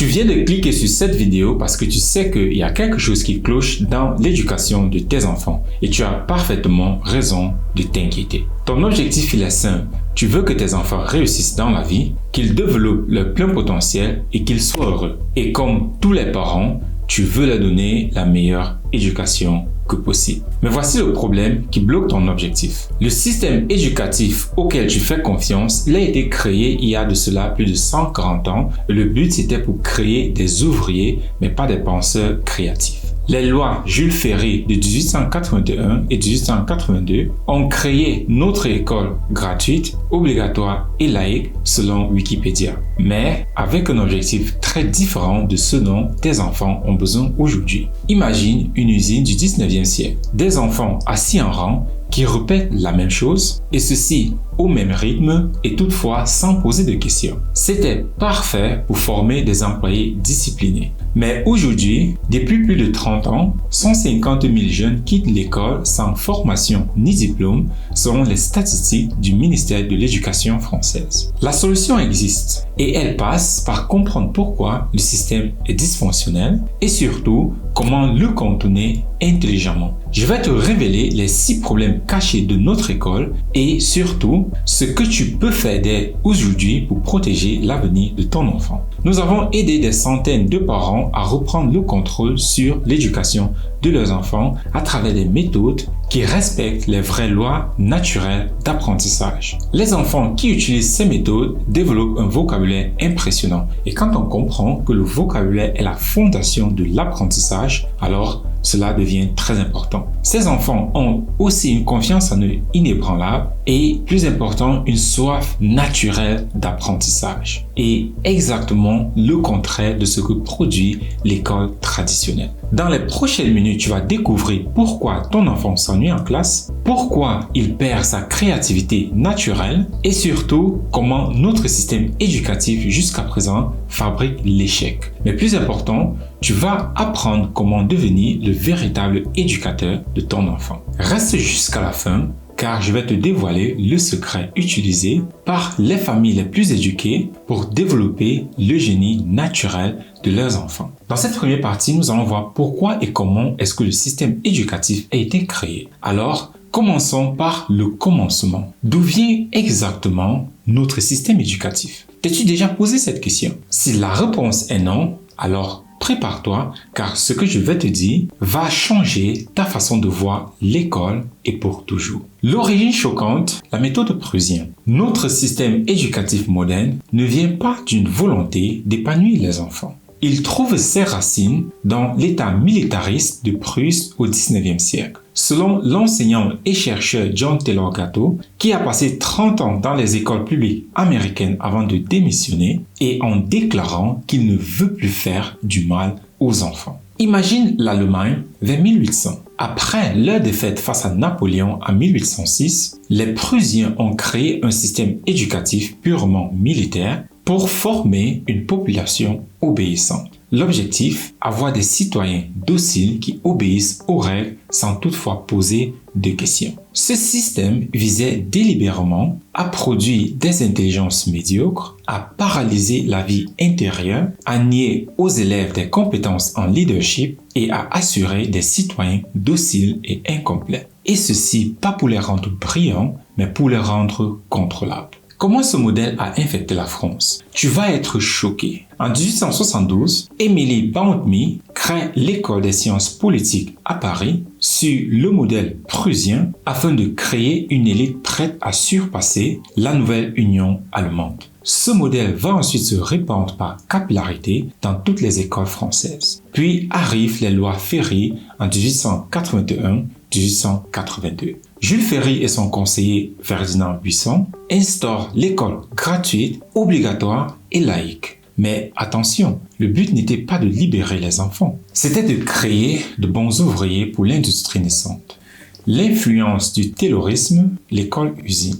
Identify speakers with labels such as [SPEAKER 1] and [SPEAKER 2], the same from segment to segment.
[SPEAKER 1] Tu viens de cliquer sur cette vidéo parce que tu sais qu'il y a quelque chose qui cloche dans l'éducation de tes enfants et tu as parfaitement raison de t'inquiéter. Ton objectif il est simple. Tu veux que tes enfants réussissent dans la vie, qu'ils développent leur plein potentiel et qu'ils soient heureux. Et comme tous les parents, tu veux leur donner la meilleure éducation que possible. Mais voici le problème qui bloque ton objectif. Le système éducatif auquel tu fais confiance, il a été créé il y a de cela plus de 140 ans. Le but c'était pour créer des ouvriers, mais pas des penseurs créatifs. Les lois Jules Ferry de 1881 et 1882 ont créé notre école gratuite, obligatoire et laïque selon Wikipédia, mais avec un objectif très différent de ce dont tes enfants ont besoin aujourd'hui. Imagine une usine du 19e siècle, des enfants assis en rang qui répètent la même chose et ceci au même rythme et toutefois sans poser de questions. C'était parfait pour former des employés disciplinés. Mais aujourd'hui, depuis plus de 30 ans, 150 000 jeunes quittent l'école sans formation ni diplôme selon les statistiques du ministère de l'Éducation française. La solution existe et elle passe par comprendre pourquoi le système est dysfonctionnel et surtout comment le contourner intelligemment. Je vais te révéler les 6 problèmes cachés de notre école et surtout ce que tu peux faire dès aujourd'hui pour protéger l'avenir de ton enfant. Nous avons aidé des centaines de parents à reprendre le contrôle sur l'éducation de leurs enfants à travers des méthodes qui respectent les vraies lois naturelles d'apprentissage. Les enfants qui utilisent ces méthodes développent un vocabulaire impressionnant et quand on comprend que le vocabulaire est la fondation de l'apprentissage, alors cela devient très important. Ces enfants ont aussi une confiance en eux inébranlable et, plus important, une soif naturelle d'apprentissage. Et exactement le contraire de ce que produit l'école traditionnelle. Dans les prochaines minutes, tu vas découvrir pourquoi ton enfant s'ennuie en classe, pourquoi il perd sa créativité naturelle et surtout comment notre système éducatif jusqu'à présent fabrique l'échec. Mais plus important, tu vas apprendre comment devenir le véritable éducateur de ton enfant. Reste jusqu'à la fin car je vais te dévoiler le secret utilisé par les familles les plus éduquées pour développer le génie naturel de leurs enfants. Dans cette première partie, nous allons voir pourquoi et comment est-ce que le système éducatif a été créé. Alors, commençons par le commencement. D'où vient exactement notre système éducatif? T'es-tu déjà posé cette question? Si la réponse est non, alors prépare-toi car ce que je vais te dire va changer ta façon de voir l'école et pour toujours. L'origine choquante, la méthode prussienne. Notre système éducatif moderne ne vient pas d'une volonté d'épanouir les enfants. Il trouve ses racines dans l'état militariste de Prusse au 19e siècle. Selon l'enseignant et chercheur John Taylor Gatto, qui a passé 30 ans dans les écoles publiques américaines avant de démissionner et en déclarant qu'il ne veut plus faire du mal aux enfants. Imagine l'Allemagne vers 1800. Après leur défaite face à Napoléon en 1806, les Prussiens ont créé un système éducatif purement militaire pour former une population obéissante. L'objectif, avoir des citoyens dociles qui obéissent aux règles sans toutefois poser de questions. Ce système visait délibérément à produire des intelligences médiocres, à paralyser la vie intérieure, à nier aux élèves des compétences en leadership et à assurer des citoyens dociles et incomplets. Et ceci pas pour les rendre brillants, mais pour les rendre contrôlables. Comment ce modèle a infecté la France? Tu vas être choqué. En 1872, Émilie Bountmy crée l'école des sciences politiques à Paris sur le modèle prussien afin de créer une élite prête à surpasser la nouvelle Union allemande. Ce modèle va ensuite se répandre par capillarité dans toutes les écoles françaises. Puis arrivent les lois Ferry en 1881-1882. Jules Ferry et son conseiller Ferdinand Buisson instaurent l'école gratuite, obligatoire et laïque. Mais attention, le but n'était pas de libérer les enfants, c'était de créer de bons ouvriers pour l'industrie naissante. L'influence du taylorisme, l'école-usine.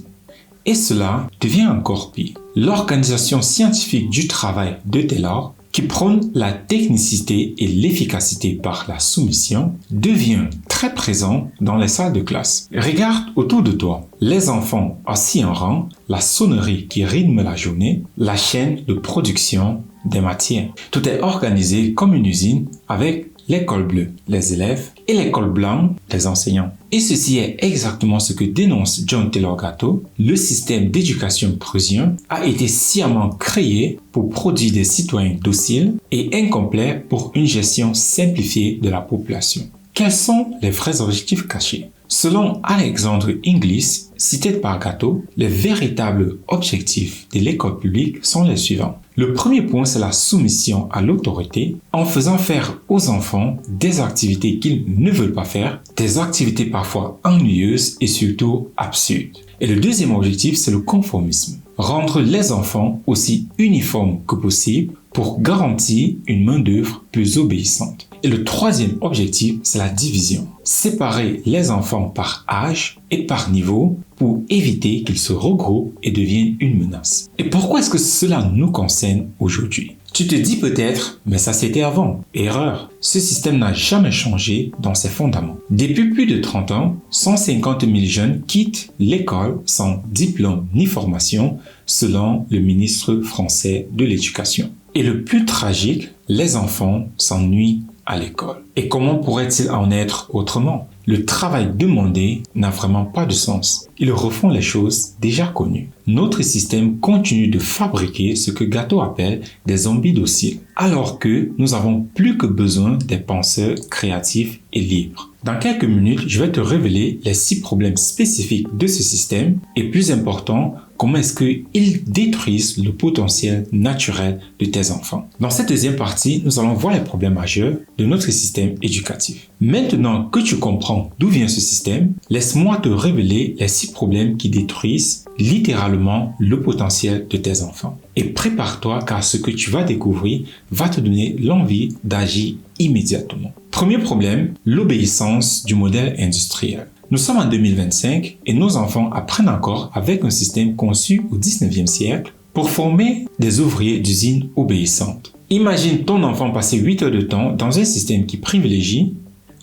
[SPEAKER 1] Et cela devient encore pire. L'organisation scientifique du travail de Taylor, qui prône la technicité et l'efficacité par la soumission, devient très présent dans les salles de classe. Regarde autour de toi, les enfants assis en rang, la sonnerie qui rythme la journée, la chaîne de production des matières. Tout est organisé comme une usine avec l'école bleue, les élèves, et l'école blanche, les enseignants. Et ceci est exactement ce que dénonce John Taylor Gatto. Le système d'éducation prussien a été sciemment créé pour produire des citoyens dociles et incomplets pour une gestion simplifiée de la population. Quels sont les vrais objectifs cachés? Selon Alexandre Inglis, cité par Gatto, les véritables objectifs de l'école publique sont les suivants. Le premier point, c'est la soumission à l'autorité en faisant faire aux enfants des activités qu'ils ne veulent pas faire, des activités parfois ennuyeuses et surtout absurdes. Et le deuxième objectif, c'est le conformisme. Rendre les enfants aussi uniformes que possible pour garantir une main-d'œuvre plus obéissante. Et le troisième objectif, c'est la division. Séparer les enfants par âge et par niveau pour éviter qu'ils se regroupent et deviennent une menace. Et pourquoi est-ce que cela nous concerne aujourd'hui? Tu te dis peut-être, mais ça c'était avant. Erreur. Ce système n'a jamais changé dans ses fondements. Depuis plus de 30 ans, 150 000 jeunes quittent l'école sans diplôme ni formation, selon le ministre français de l'Éducation. Et le plus tragique, les enfants s'ennuient à l'école. Et comment pourrait-il en être autrement? Le travail demandé n'a vraiment pas de sens. Ils refont les choses déjà connues. Notre système continue de fabriquer ce que Gatto appelle des zombies dociles, alors que nous avons plus que besoin des penseurs créatifs et libres. Dans quelques minutes, je vais te révéler les 6 problèmes spécifiques de ce système et plus important, comment est-ce qu'ils détruisent le potentiel naturel de tes enfants. Dans cette deuxième partie, nous allons voir les problèmes majeurs de notre système éducatif. Maintenant que tu comprends d'où vient ce système, laisse-moi te révéler les 6 problèmes qui détruisent littéralement le potentiel de tes enfants. Et prépare-toi car ce que tu vas découvrir va te donner l'envie d'agir immédiatement. Premier problème, l'obéissance du modèle industriel. Nous sommes en 2025 et nos enfants apprennent encore avec un système conçu au 19e siècle pour former des ouvriers d'usines obéissantes. Imagine ton enfant passer 8 heures de temps dans un système qui privilégie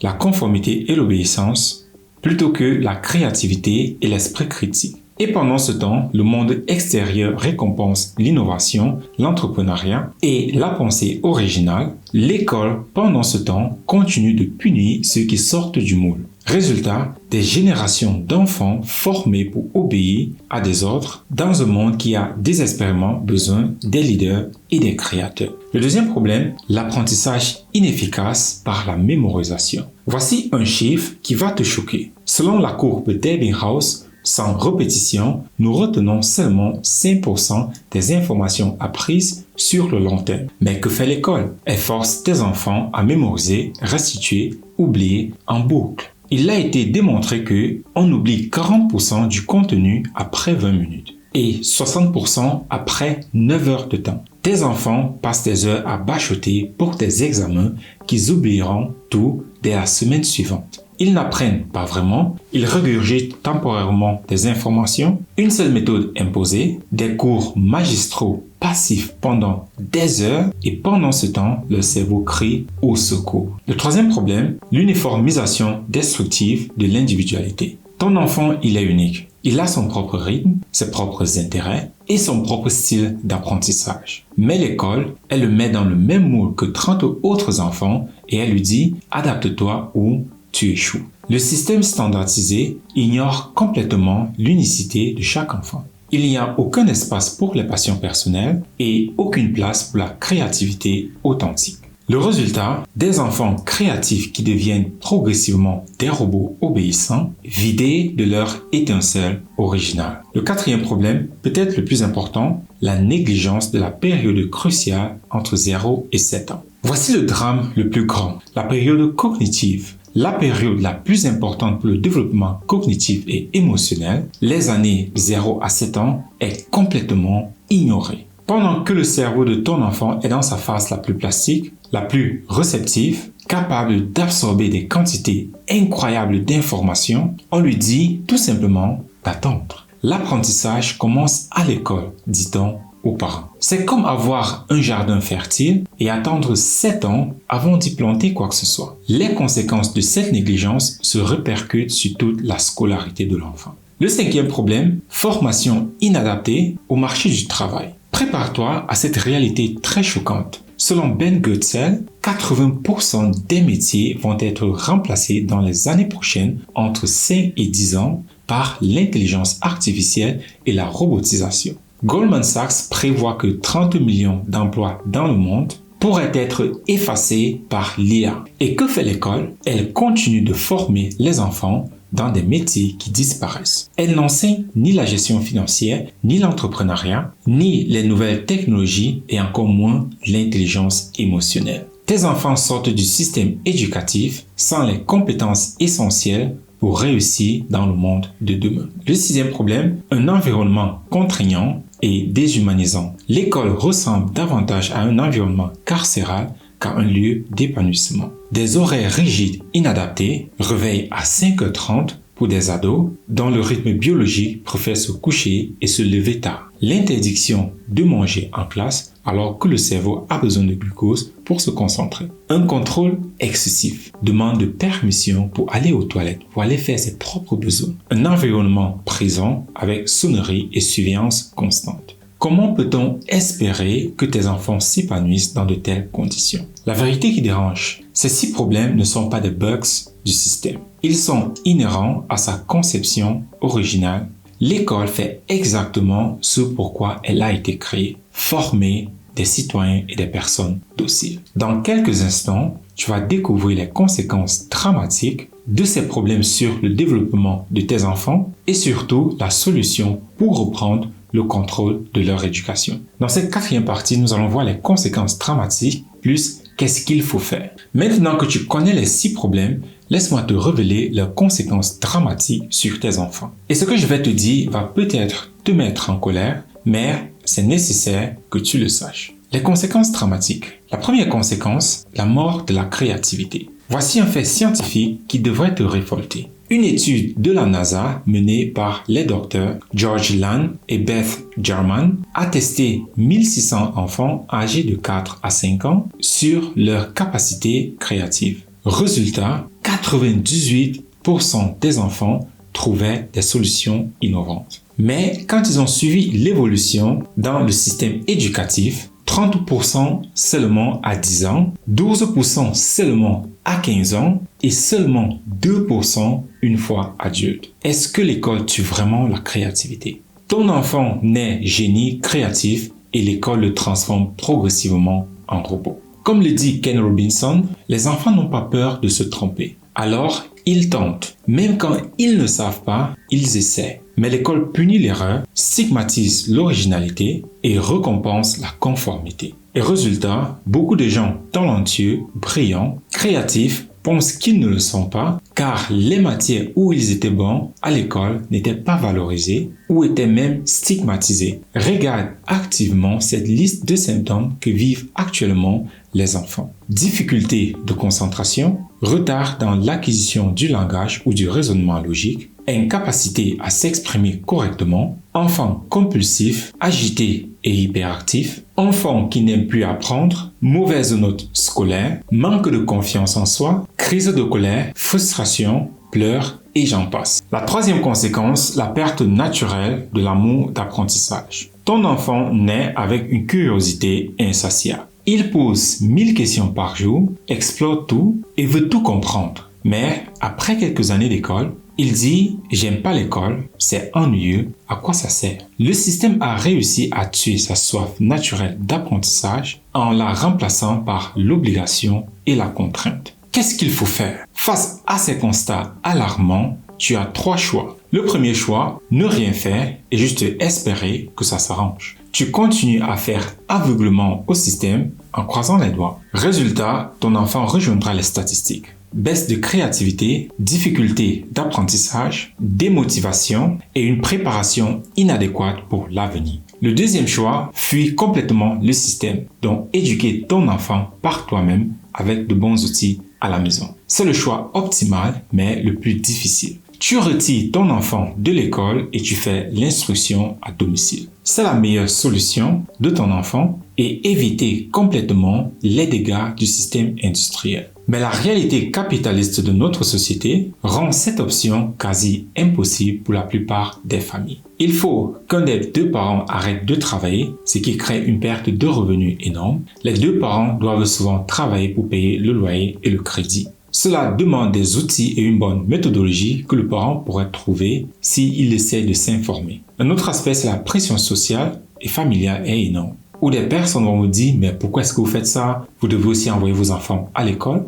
[SPEAKER 1] la conformité et l'obéissance plutôt que la créativité et l'esprit critique. Et pendant ce temps, le monde extérieur récompense l'innovation, l'entrepreneuriat et la pensée originale. L'école, pendant ce temps, continue de punir ceux qui sortent du moule. Résultat, des générations d'enfants formés pour obéir à des ordres dans un monde qui a désespérément besoin des leaders et des créateurs. Le deuxième problème, l'apprentissage inefficace par la mémorisation. Voici un chiffre qui va te choquer. Selon la courbe d'Ebbinghaus, sans répétition, nous retenons seulement 5% des informations apprises sur le long terme. Mais que fait l'école? Elle force tes enfants à mémoriser, restituer, oublier en boucle. Il a été démontré que on oublie 40% du contenu après 20 minutes et 60% après 9 heures de temps. Tes enfants passent des heures à bachoter pour tes examens qu'ils oublieront tout dès la semaine suivante. Ils n'apprennent pas vraiment, ils régurgitent temporairement des informations, une seule méthode imposée, des cours magistraux passifs pendant des heures et pendant ce temps, le cerveau crie au secours. Le troisième problème, l'uniformisation destructive de l'individualité. Ton enfant, il est unique. Il a son propre rythme, ses propres intérêts et son propre style d'apprentissage. Mais l'école, elle le met dans le même moule que 30 autres enfants et elle lui dit « adapte-toi ou tu échoues ». Le système standardisé ignore complètement l'unicité de chaque enfant. Il n'y a aucun espace pour les passions personnelles et aucune place pour la créativité authentique. Le résultat, des enfants créatifs qui deviennent progressivement des robots obéissants, vidés de leur étincelle originale. Le quatrième problème, peut-être le plus important, la négligence de la période cruciale entre 0 et 7 ans. Voici le drame le plus grand, la période cognitive. La période la plus importante pour le développement cognitif et émotionnel, les années 0 à 7 ans, est complètement ignorée. Pendant que le cerveau de ton enfant est dans sa phase la plus plastique, la plus réceptive, capable d'absorber des quantités incroyables d'informations, on lui dit tout simplement d'attendre. L'apprentissage commence à l'école, dit-on aux parents. C'est comme avoir un jardin fertile et attendre 7 ans avant d'y planter quoi que ce soit. Les conséquences de cette négligence se répercutent sur toute la scolarité de l'enfant. Le cinquième problème, formation inadaptée au marché du travail. Prépare-toi à cette réalité très choquante. Selon Ben Goetzel, 80% des métiers vont être remplacés dans les années prochaines, entre 5 et 10 ans, par l'intelligence artificielle et la robotisation. Goldman Sachs prévoit que 30 millions d'emplois dans le monde pourraient être effacés par l'IA. Et que fait l'école? Elle continue de former les enfants dans des métiers qui disparaissent. Elle n'enseigne ni la gestion financière, ni l'entrepreneuriat, ni les nouvelles technologies et encore moins l'intelligence émotionnelle. Tes enfants sortent du système éducatif sans les compétences essentielles pour réussir dans le monde de demain. Le sixième problème, un environnement contraignant et déshumanisant. L'école ressemble davantage à un environnement carcéral qu'à un lieu d'épanouissement. Des horaires rigides inadaptés, réveil à 5h30 pour des ados dont le rythme biologique préfère se coucher et se lever tard. L'interdiction de manger en classe alors que le cerveau a besoin de glucose pour se concentrer. Un contrôle excessif, demande de permission pour aller aux toilettes, pour aller faire ses propres besoins. Un environnement prison avec sonnerie et surveillance constante. Comment peut-on espérer que tes enfants s'épanouissent dans de telles conditions? La vérité qui dérange, ces 6 problèmes ne sont pas des bugs du système. Ils sont inhérents à sa conception originale. L'école fait exactement ce pourquoi elle a été créée, former des citoyens et des personnes dociles. Dans quelques instants, tu vas découvrir les conséquences dramatiques de ces problèmes sur le développement de tes enfants et surtout la solution pour reprendre le contrôle de leur éducation. Dans cette 4e partie, nous allons voir les conséquences dramatiques plus qu'est-ce qu'il faut faire. Maintenant que tu connais les 6 problèmes, laisse-moi te révéler leurs conséquences dramatiques sur tes enfants. Et ce que je vais te dire va peut-être te mettre en colère, mais c'est nécessaire que tu le saches. Les conséquences dramatiques. La première conséquence, la mort de la créativité. Voici un fait scientifique qui devrait te révolter. Une étude de la NASA menée par les docteurs George Land et Beth Jarman a testé 1600 enfants âgés de 4 à 5 ans sur leur capacité créative. Résultat, 98% des enfants trouvaient des solutions innovantes. Mais quand ils ont suivi l'évolution dans le système éducatif, 30% seulement à 10 ans, 12% seulement à 15 ans et seulement 2% une fois adulte. Est-ce que l'école tue vraiment la créativité? Ton enfant naît génie créatif et l'école le transforme progressivement en robot. Comme le dit Ken Robinson, les enfants n'ont pas peur de se tromper. Alors, ils tentent. Même quand ils ne savent pas, ils essaient. Mais l'école punit l'erreur, stigmatise l'originalité et récompense la conformité. Et résultat, beaucoup de gens talentueux, brillants, créatifs pensent qu'ils ne le sont pas car les matières où ils étaient bons à l'école n'étaient pas valorisées ou étaient même stigmatisées. Regarde activement cette liste de symptômes que vivent actuellement les enfants. Difficulté de concentration, retard dans l'acquisition du langage ou du raisonnement logique, incapacité à s'exprimer correctement, enfant compulsif, agité et hyperactif, enfant qui n'aime plus apprendre, mauvaise note scolaire, manque de confiance en soi, crise de colère, frustration, pleurs et j'en passe. La 3e conséquence, la perte naturelle de l'amour d'apprentissage. Ton enfant naît avec une curiosité insatiable. Il pose 1000 questions par jour, explore tout et veut tout comprendre. Mais après quelques années d'école, il dit « J'aime pas l'école, c'est ennuyeux, à quoi ça sert ?» Le système a réussi à tuer sa soif naturelle d'apprentissage en la remplaçant par l'obligation et la contrainte. Qu'est-ce qu'il faut faire? Face à ces constats alarmants, tu as 3 choix. Le premier choix, ne rien faire et juste espérer que ça s'arrange. Tu continues à faire aveuglement au système en croisant les doigts. Résultat, ton enfant rejoindra les statistiques. Baisse de créativité, difficulté d'apprentissage, démotivation et une préparation inadéquate pour l'avenir. Le deuxième choix, fuis complètement le système. Donc, éduquer ton enfant par toi-même avec de bons outils à la maison. C'est le choix optimal, mais le plus difficile. Tu retires ton enfant de l'école et tu fais l'instruction à domicile. C'est la meilleure solution de ton enfant et éviter complètement les dégâts du système industriel. Mais la réalité capitaliste de notre société rend cette option quasi impossible pour la plupart des familles. Il faut qu'un des deux parents arrête de travailler, ce qui crée une perte de revenus énorme. Les deux parents doivent souvent travailler pour payer le loyer et le crédit. Cela demande des outils et une bonne méthodologie que le parent pourrait trouver s'il essaie de s'informer. Un autre aspect, c'est la pression sociale et familiale est énorme. Où des personnes vont vous dire, mais pourquoi est-ce que vous faites ça? Vous devez aussi envoyer vos enfants à l'école.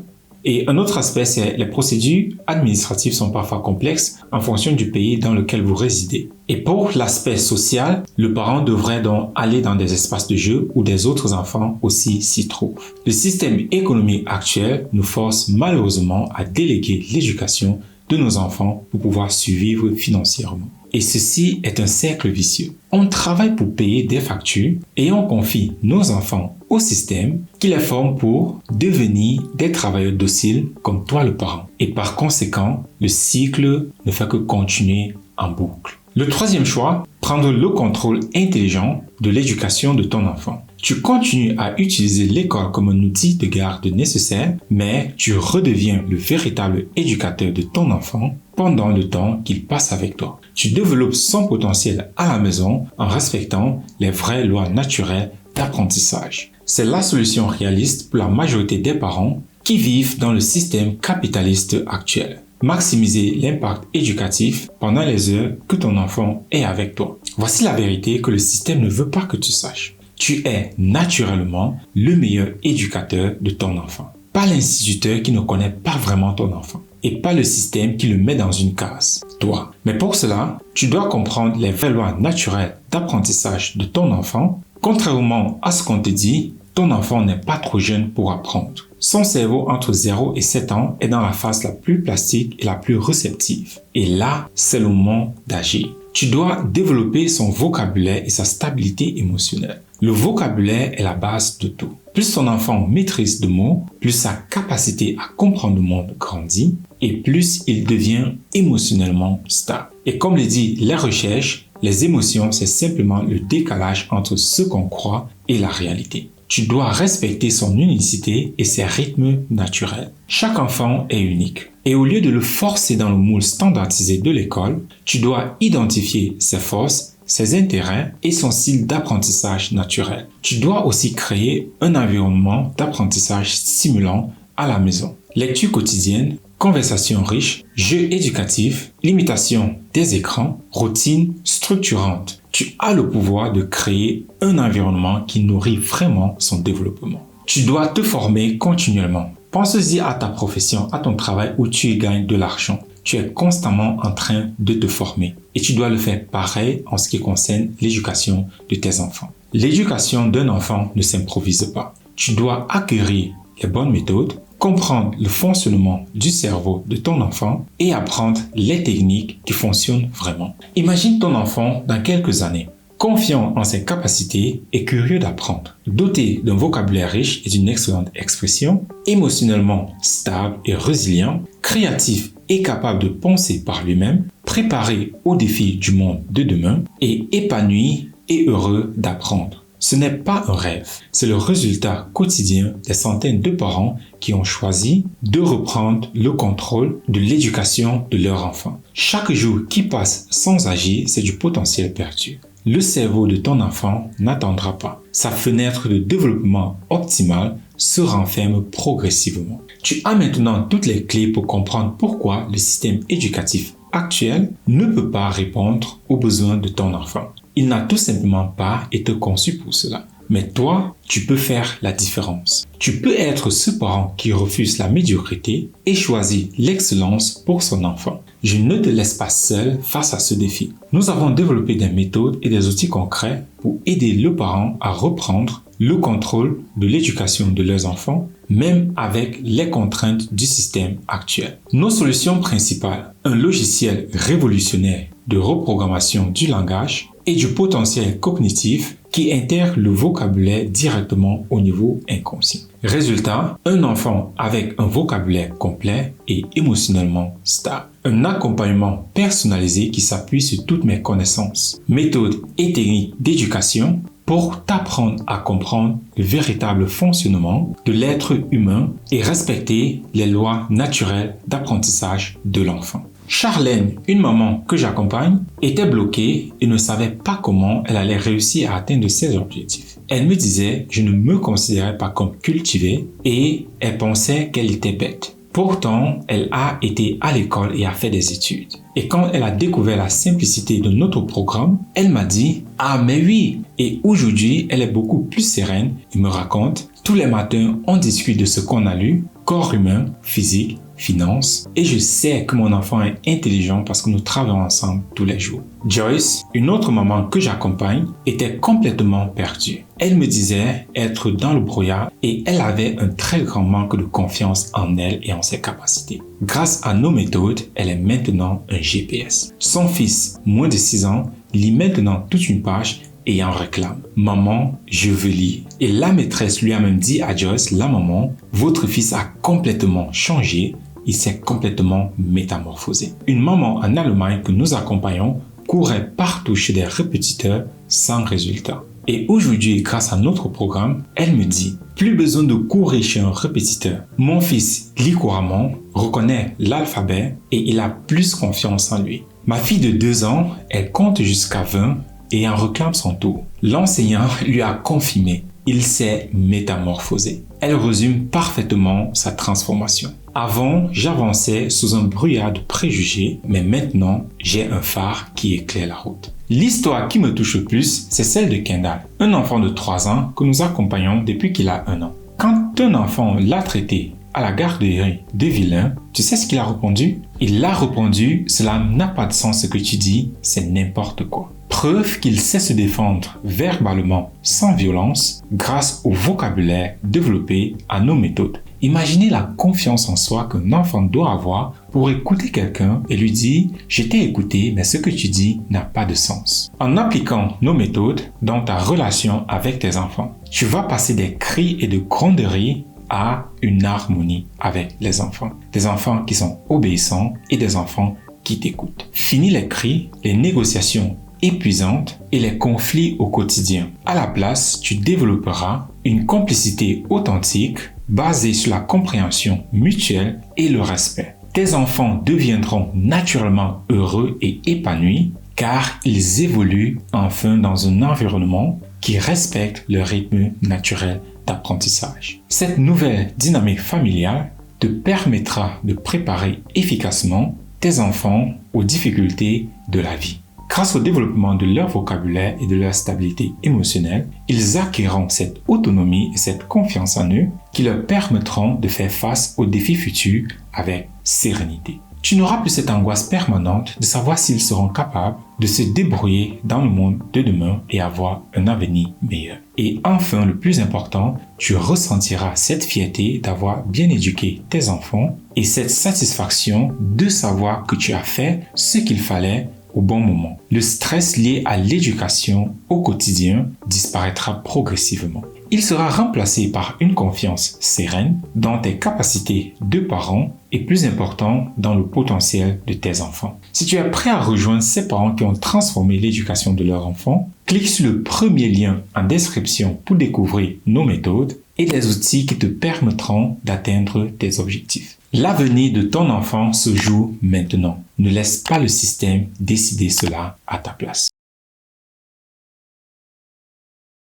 [SPEAKER 1] Et un autre aspect, c'est les procédures administratives sont parfois complexes en fonction du pays dans lequel vous résidez. Et pour l'aspect social, le parent devrait donc aller dans des espaces de jeu où des autres enfants aussi s'y trouvent. Le système économique actuel nous force malheureusement à déléguer l'éducation de nos enfants pour pouvoir survivre financièrement. Et ceci est un cercle vicieux. On travaille pour payer des factures et on confie nos enfants au système qui les forme pour devenir des travailleurs dociles comme toi le parent. Et par conséquent, le cycle ne fait que continuer en boucle. Le troisième choix, prendre le contrôle intelligent de l'éducation de ton enfant. Tu continues à utiliser l'école comme un outil de garde nécessaire, mais tu redeviens le véritable éducateur de ton enfant pendant le temps qu'il passe avec toi. Tu développes son potentiel à la maison en respectant les vraies lois naturelles d'apprentissage. C'est la solution réaliste pour la majorité des parents qui vivent dans le système capitaliste actuel. Maximiser l'impact éducatif pendant les heures que ton enfant est avec toi. Voici la vérité que le système ne veut pas que tu saches. Tu es naturellement le meilleur éducateur de ton enfant. Pas l'instituteur qui ne connaît pas vraiment ton enfant. Et pas le système qui le met dans une case. Toi. Mais pour cela, tu dois comprendre les vraies lois naturelles d'apprentissage de ton enfant. Contrairement à ce qu'on te dit, ton enfant n'est pas trop jeune pour apprendre. Son cerveau entre 0 et 7 ans est dans la phase la plus plastique et la plus réceptive. Et là, c'est le moment d'agir. Tu dois développer son vocabulaire et sa stabilité émotionnelle. Le vocabulaire est la base de tout. Plus ton enfant maîtrise de mots, plus sa capacité à comprendre le monde grandit et plus il devient émotionnellement stable. Et comme le dit les recherches, les émotions, c'est simplement le décalage entre ce qu'on croit et la réalité. Tu dois respecter son unicité et ses rythmes naturels. Chaque enfant est unique. Et au lieu de le forcer dans le moule standardisé de l'école, tu dois identifier ses forces, ses intérêts et son style d'apprentissage naturel. Tu dois aussi créer un environnement d'apprentissage stimulant à la maison. Lecture quotidienne, conversations riches, jeux éducatifs, limitation des écrans, routine structurante. Tu as le pouvoir de créer un environnement qui nourrit vraiment son développement. Tu dois te former continuellement. Pense-y à ta profession, à ton travail où tu gagnes de l'argent. Tu es constamment en train de te former et tu dois le faire pareil en ce qui concerne l'éducation de tes enfants. L'éducation d'un enfant ne s'improvise pas. Tu dois acquérir les bonnes méthodes, comprendre le fonctionnement du cerveau de ton enfant et apprendre les techniques qui fonctionnent vraiment. Imagine ton enfant dans quelques années, confiant en ses capacités et curieux d'apprendre, doté d'un vocabulaire riche et d'une excellente expression, émotionnellement stable et résilient, créatif et capable de penser par lui-même, préparé aux défis du monde de demain et épanoui et heureux d'apprendre. Ce n'est pas un rêve, c'est le résultat quotidien des centaines de parents qui ont choisi de reprendre le contrôle de l'éducation de leur enfant. Chaque jour qui passe sans agir, c'est du potentiel perdu. Le cerveau de ton enfant n'attendra pas. Sa fenêtre de développement optimale se renferme progressivement. Tu as maintenant toutes les clés pour comprendre pourquoi le système éducatif actuel ne peut pas répondre aux besoins de ton enfant. Il n'a tout simplement pas été conçu pour cela. Mais toi, tu peux faire la différence. Tu peux être ce parent qui refuse la médiocrité et choisit l'excellence pour son enfant. Je ne te laisse pas seul face à ce défi. Nous avons développé des méthodes et des outils concrets pour aider le parent à reprendre le contrôle de l'éducation de leurs enfants, même avec les contraintes du système actuel. Nos solutions principales, un logiciel révolutionnaire de reprogrammation du langage et du potentiel cognitif qui intègre le vocabulaire directement au niveau inconscient. Résultat, un enfant avec un vocabulaire complet et émotionnellement stable. Un accompagnement personnalisé qui s'appuie sur toutes mes connaissances, méthodes et techniques d'éducation pour t'apprendre à comprendre le véritable fonctionnement de l'être humain et respecter les lois naturelles d'apprentissage de l'enfant. Charlène, une maman que j'accompagne, était bloquée et ne savait pas comment elle allait réussir à atteindre ses objectifs. Elle me disait, je ne me considérais pas comme cultivée et elle pensait qu'elle était bête. Pourtant, elle a été à l'école et a fait des études. Et quand elle a découvert la simplicité de notre programme, elle m'a dit « Ah mais oui !» Et aujourd'hui, elle est beaucoup plus sereine et me raconte « Tous les matins, on discute de ce qu'on a lu, corps humain, physique, finances, et je sais que mon enfant est intelligent parce que nous travaillons ensemble tous les jours. » Joyce, une autre maman que j'accompagne, était complètement perdue. Elle me disait être dans le brouillard et elle avait un très grand manque de confiance en elle et en ses capacités. Grâce à nos méthodes, elle est maintenant un GPS. Son fils, moins de 6 ans, lit maintenant toute une page et en réclame. « Maman, je veux lire. » Et la maîtresse lui a même dit à Joyce, la maman, « Votre fils a complètement changé. Il s'est complètement métamorphosé. » Une maman en Allemagne que nous accompagnons courait partout chez des répétiteurs sans résultat. Et aujourd'hui, grâce à notre programme, elle me dit « Plus besoin de courir chez un répétiteur. Mon fils lit couramment, reconnaît l'alphabet et il a plus confiance en lui. Ma fille de 2 ans, elle compte jusqu'à 20 et en réclame son tour. L'enseignant lui a confirmé. Il s'est métamorphosé. » Elle résume parfaitement sa transformation. Avant, j'avançais sous un brouillard de préjugés, mais maintenant, j'ai un phare qui éclaire la route. L'histoire qui me touche le plus, c'est celle de Kendall, un enfant de 3 ans que nous accompagnons depuis qu'il a 1 an. Quand un enfant l'a traité à la garderie de vilain, tu sais ce qu'il a répondu? Il a répondu « Cela n'a pas de sens ce que tu dis, c'est n'importe quoi ». Preuve qu'il sait se défendre verbalement sans violence grâce au vocabulaire développé à nos méthodes. Imaginez la confiance en soi qu'un enfant doit avoir pour écouter quelqu'un et lui dire « Je t'ai écouté, mais ce que tu dis n'a pas de sens ». En appliquant nos méthodes dans ta relation avec tes enfants, tu vas passer des cris et de gronderies à une harmonie avec les enfants. Des enfants qui sont obéissants et des enfants qui t'écoutent. Fini les cris, les négociations épuisantes et les conflits au quotidien. À la place, tu développeras une complicité authentique basée sur la compréhension mutuelle et le respect. Tes enfants deviendront naturellement heureux et épanouis car ils évoluent enfin dans un environnement qui respecte le rythme naturel d'apprentissage. Cette nouvelle dynamique familiale te permettra de préparer efficacement tes enfants aux difficultés de la vie. Grâce au développement de leur vocabulaire et de leur stabilité émotionnelle, ils acquerront cette autonomie et cette confiance en eux qui leur permettront de faire face aux défis futurs avec sérénité. Tu n'auras plus cette angoisse permanente de savoir s'ils seront capables de se débrouiller dans le monde de demain et avoir un avenir meilleur. Et enfin, le plus important, tu ressentiras cette fierté d'avoir bien éduqué tes enfants et cette satisfaction de savoir que tu as fait ce qu'il fallait au bon moment. Le stress lié à l'éducation au quotidien disparaîtra progressivement. Il sera remplacé par une confiance sereine dans tes capacités de parent et plus important dans le potentiel de tes enfants. Si tu es prêt à rejoindre ces parents qui ont transformé l'éducation de leurs enfants, clique sur le premier lien en description pour découvrir nos méthodes et les outils qui te permettront d'atteindre tes objectifs. L'avenir de ton enfant se joue maintenant. Ne laisse pas le système décider cela à ta place.